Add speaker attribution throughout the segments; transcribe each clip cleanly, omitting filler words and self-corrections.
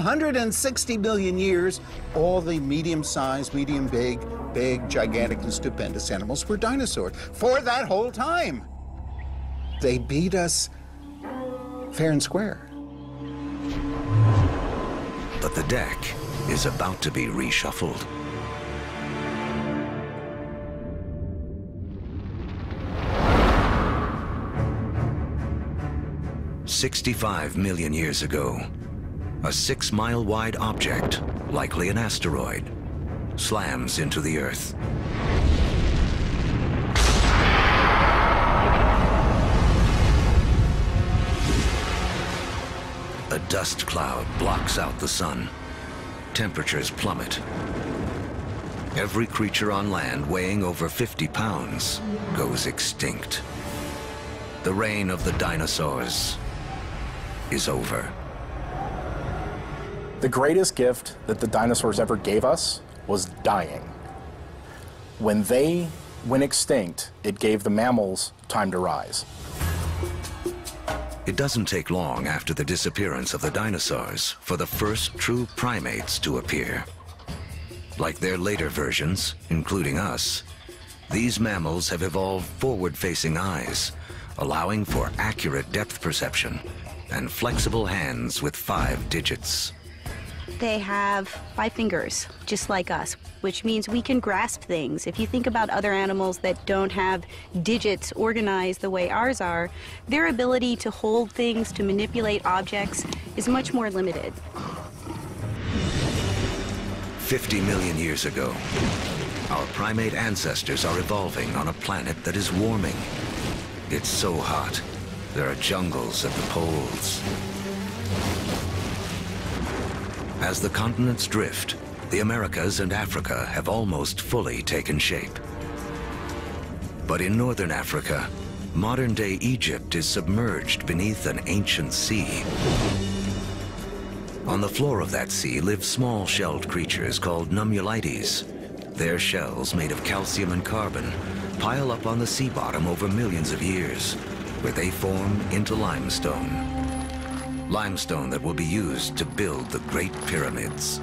Speaker 1: 160 million years, all the medium-sized, medium-big, big, gigantic, and stupendous animals were dinosaurs for that whole time. They beat us fair and square.
Speaker 2: But the deck is about to be reshuffled. "65 million years ago, a 6-mile-wide object, likely an asteroid, slams into the Earth. A dust cloud blocks out the sun. Temperatures plummet. Every creature on land weighing over 50 pounds goes extinct. The reign of the dinosaurs is over.
Speaker 3: The greatest gift that the dinosaurs ever gave us was dying. When they went extinct, it gave the mammals time to rise.
Speaker 2: It doesn't take long after the disappearance of the dinosaurs for the first true primates to appear. Like their later versions, including us, these mammals have evolved forward-facing eyes, allowing for accurate depth perception and flexible hands with 5 digits.
Speaker 4: They have 5 fingers, just like us, which means we can grasp things. If you think about other animals that don't have digits organized the way ours are, their ability to hold things, to manipulate objects, is much more limited.
Speaker 2: 50 million years ago, our primate ancestors are evolving on a planet that is warming. It's so hot, there are jungles at the poles. As the continents drift, the Americas and Africa have almost fully taken shape. But in northern Africa, modern-day Egypt is submerged beneath an ancient sea. On the floor of that sea live small shelled creatures called nummulites. Their shells, made of calcium and carbon, pile up on the sea bottom over millions of years, where they form into limestone. Limestone that will be used to build the Great Pyramids.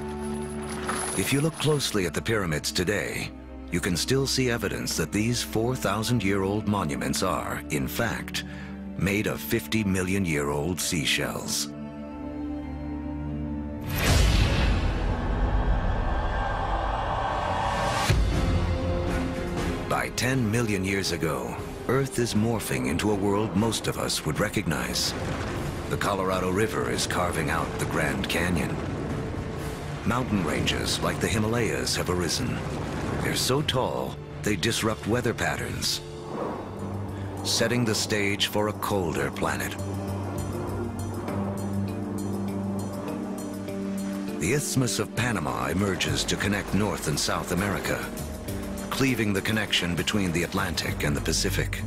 Speaker 2: If you look closely at the pyramids today, you can still see evidence that these 4,000-year-old monuments are, in fact, made of 50-million-year-old seashells. By 10 million years ago, Earth is morphing into a world most of us would recognize. The Colorado River is carving out the Grand Canyon. Mountain ranges like the Himalayas have arisen. They're so tall, they disrupt weather patterns, setting the stage for a colder planet. The Isthmus of Panama emerges to connect North and South America, cleaving the connection between the Atlantic and the Pacific,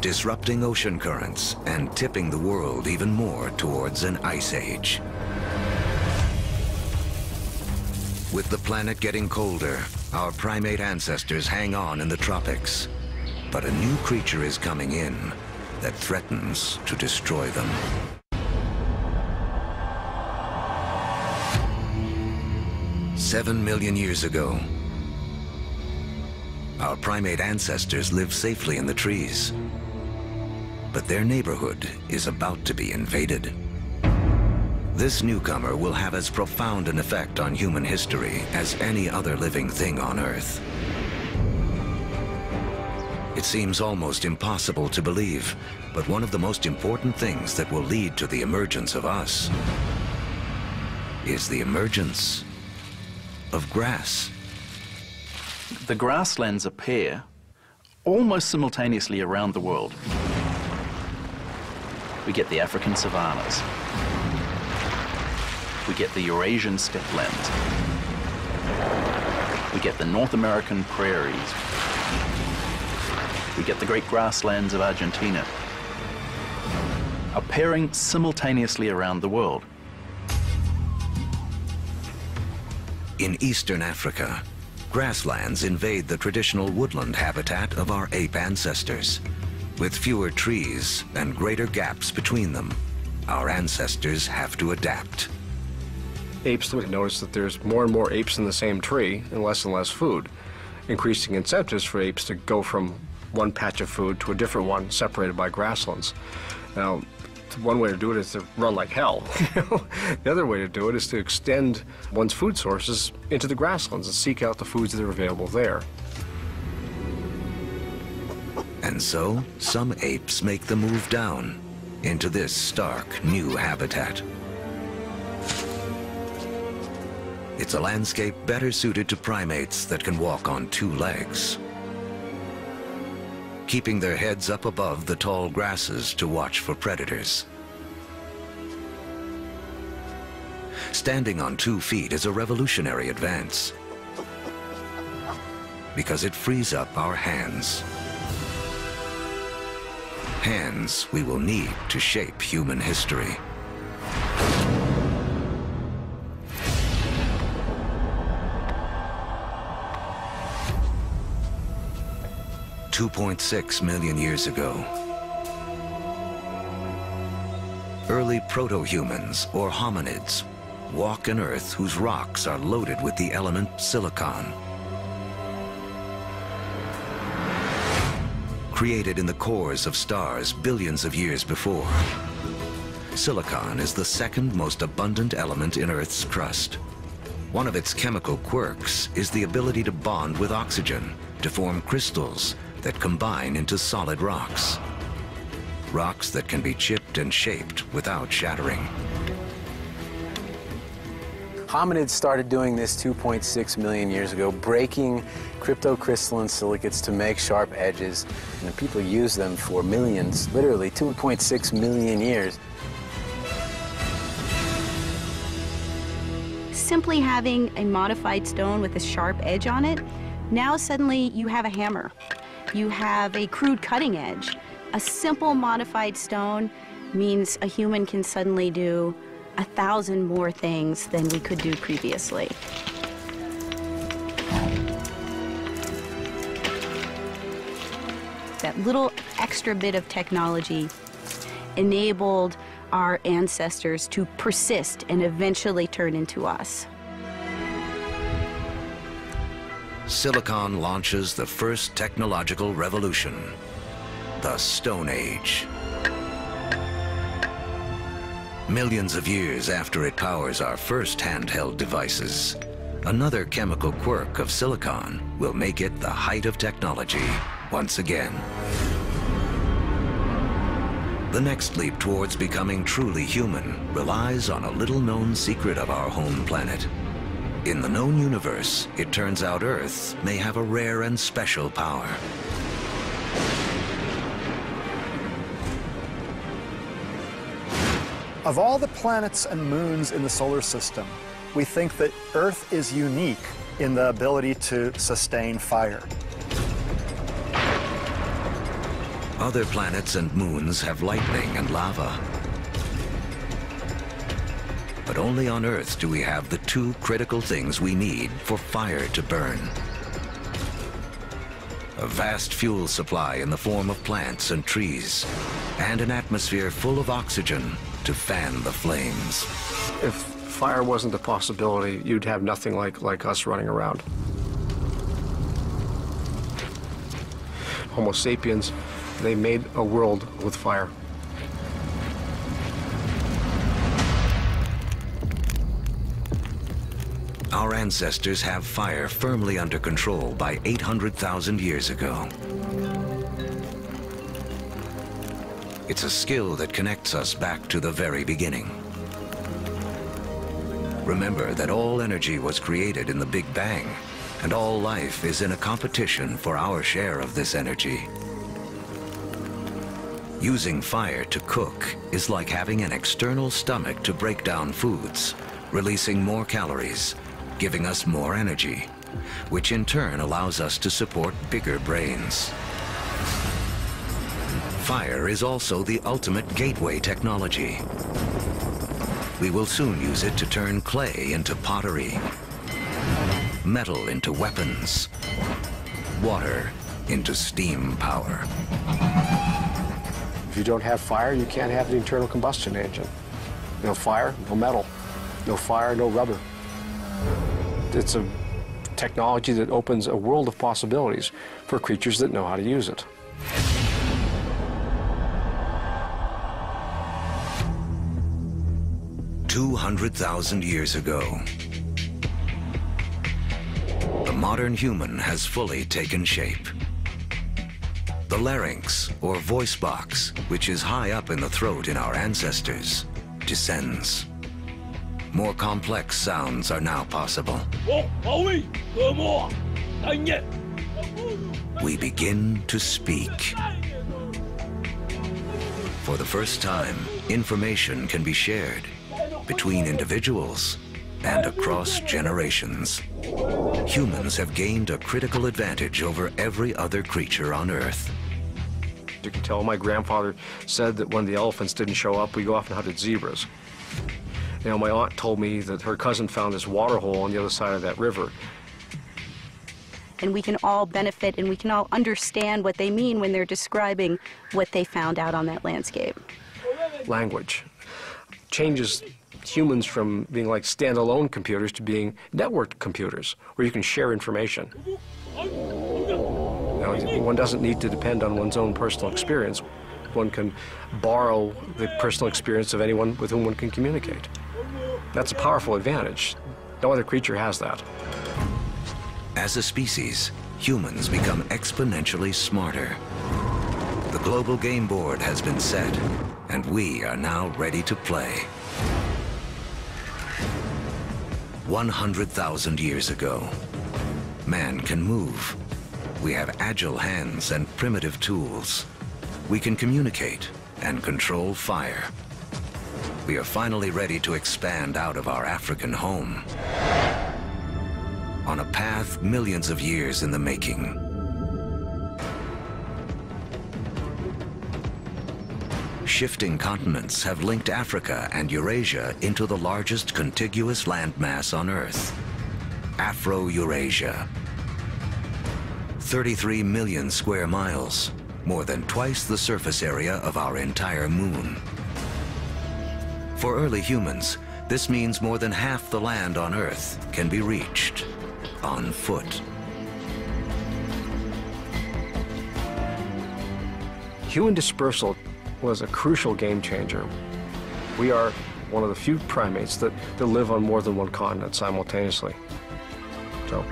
Speaker 2: disrupting ocean currents and tipping the world even more towards an ice age. With the planet getting colder, our primate ancestors hang on in the tropics. But a new creature is coming in that threatens to destroy them. "7 million years ago, our primate ancestors lived safely in the trees. But their neighborhood is about to be invaded. This newcomer will have as profound an effect on human history as any other living thing on Earth. It seems almost impossible to believe, but one of the most important things that will lead to the emergence of us is the emergence of grass.
Speaker 5: The grasslands appear almost simultaneously around the world. We get the African savannas. We get the Eurasian steppelands. We get the North American prairies. We get the great grasslands of Argentina, appearing simultaneously around the world.
Speaker 2: In eastern Africa, grasslands invade the traditional woodland habitat of our ape ancestors. With fewer trees and greater gaps between them, our ancestors have to adapt.
Speaker 6: apes, we notice that there's more and more apes in the same tree and less food, increasing incentives for apes to go from one patch of food to a different one separated by grasslands. Now, one way to do it is to run like hell. The other way to do it is to extend one's food sources into the grasslands and seek out the foods that are available there.
Speaker 2: And so, some apes make the move down into this stark new habitat. It's a landscape better suited to primates that can walk on two legs, keeping their heads up above the tall grasses to watch for predators. Standing on 2 feet is a revolutionary advance because it frees up our hands. Hands we will need to shape human history. $2.6 million years ago, early proto-humans, or hominids, walk an Earth whose rocks are loaded with the element silicon. Created in the cores of stars billions of years before, silicon is the second most abundant element in Earth's crust. One of its chemical quirks is the ability to bond with oxygen to form crystals that combine into solid rocks. Rocks that can be chipped and shaped without shattering.
Speaker 7: Hominids started doing this 2.6 million years ago, breaking cryptocrystalline silicates to make sharp edges, and people use them for millions, literally 2.6 million years.
Speaker 4: Simply having a modified stone with a sharp edge on it, now suddenly you have a hammer. You have a crude cutting edge. A simple modified stone means a human can suddenly do 1,000 more things than we could do previously. That little extra bit of technology enabled our ancestors to persist and eventually turn into us.
Speaker 2: Silicon launches the first technological revolution, the Stone Age. Millions of years after it powers our first handheld devices, another chemical quirk of silicon will make it the height of technology once again. The next leap towards becoming truly human relies on a little-known secret of our home planet. In the known universe, it turns out Earth may have a rare and special power.
Speaker 3: Of all the planets and moons in the solar system, we think that Earth is unique in the ability to sustain fire.
Speaker 2: Other planets and moons have lightning and lava. But only on Earth do we have the two critical things we need for fire to burn. A vast fuel supply in the form of plants and trees, and an atmosphere full of oxygen to fan the flames.
Speaker 6: If fire wasn't a possibility, you'd have nothing like us running around. Homo sapiens, they made a world with fire.
Speaker 2: Our ancestors have fire firmly under control by 800,000 years ago. It's a skill that connects us back to the very beginning. Remember that all energy was created in the Big Bang, and all life is in a competition for our share of this energy. Using fire to cook is like having an external stomach to break down foods, releasing more calories, giving us more energy, which in turn allows us to support bigger brains. Fire is also the ultimate gateway technology. We will soon use it to turn clay into pottery, metal into weapons, water into steam power.
Speaker 6: If you don't have fire, you can't have the internal combustion engine. No fire, no metal. No fire, no rubber. It's a technology that opens a world of possibilities for creatures that know how to use it.
Speaker 2: "200,000 years ago, the modern human has fully taken shape. The larynx, or voice box, which is high up in the throat in our ancestors, descends. More complex sounds are now possible. We begin to speak. For the first time, information can be shared between individuals and across generations. Humans have gained a critical advantage over every other creature on Earth.
Speaker 6: You can tell my grandfather said that when the elephants didn't show up, we go off and hunted zebras. You know, my aunt told me that her cousin found this water hole on the other side of that river.
Speaker 4: And we can all benefit and we can all understand what they mean when they're describing what they found out on that landscape.
Speaker 6: Language changes humans from being like standalone computers to being networked computers, where you can share information. You know, one doesn't need to depend on one's own personal experience. One can borrow the personal experience of anyone with whom one can communicate. That's a powerful advantage. No other creature has that.
Speaker 2: As a species, humans become exponentially smarter. The global game board has been set, and we are now ready to play. 100,000 years ago, man can move. We have agile hands and primitive tools. We can communicate and control fire. We are finally ready to expand out of our African home on a path millions of years in the making. Shifting continents have linked Africa and Eurasia into the largest contiguous landmass on Earth, Afro-Eurasia. 33 million square miles, more than twice the surface area of our entire moon. For early humans, this means more than half the land on Earth can be reached on foot.
Speaker 6: Human dispersal was a crucial game changer. We are one of the few primates that live on more than one continent simultaneously. So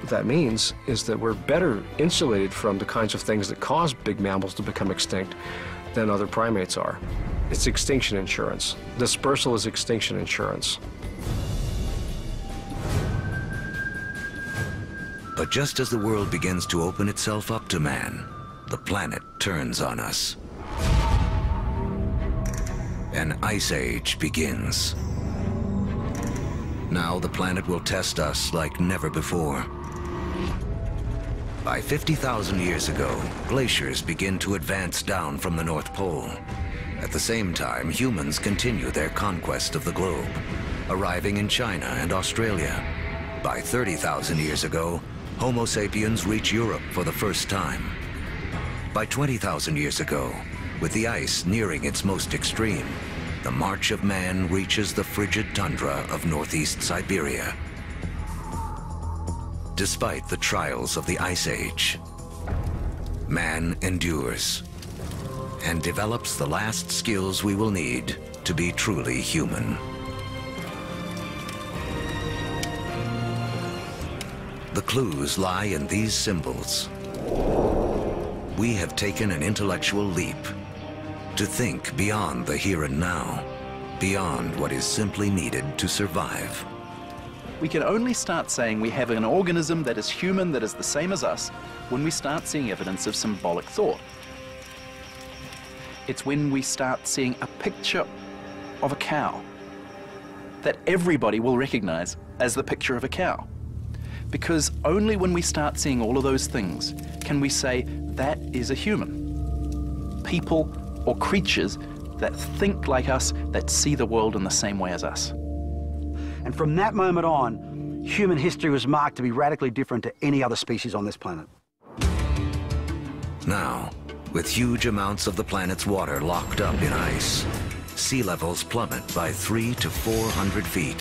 Speaker 6: what that means is that we're better insulated from the kinds of things that cause big mammals to become extinct than other primates are. It's extinction insurance. Dispersal is extinction insurance.
Speaker 2: But just as the world begins to open itself up to man, the planet turns on us. An ice age begins. Now the planet will test us like never before. By 50,000 years ago, glaciers begin to advance down from the North Pole. At the same time, humans continue their conquest of the globe, arriving in China and Australia. By 30,000 years ago, Homo sapiens reach Europe for the first time. By 20,000 years ago, with the ice nearing its most extreme, the march of man reaches the frigid tundra of northeast Siberia. Despite the trials of the Ice Age, man endures and develops the last skills we will need to be truly human. The clues lie in these symbols. We have taken an intellectual leap to think beyond the here and now, beyond what is simply needed to survive.
Speaker 5: We can only start saying we have an organism that is human, that is the same as us, when we start seeing evidence of symbolic thought. It's when we start seeing a picture of a cow that everybody will recognize as the picture of a cow. Because only when we start seeing all of those things can we say that is a human. People or creatures that think like us, that see the world in the same way as us.
Speaker 8: And from that moment on, human history was marked to be radically different to any other species on this planet.
Speaker 2: Now, with huge amounts of the planet's water locked up in ice, sea levels plummet by 300 to 400 feet.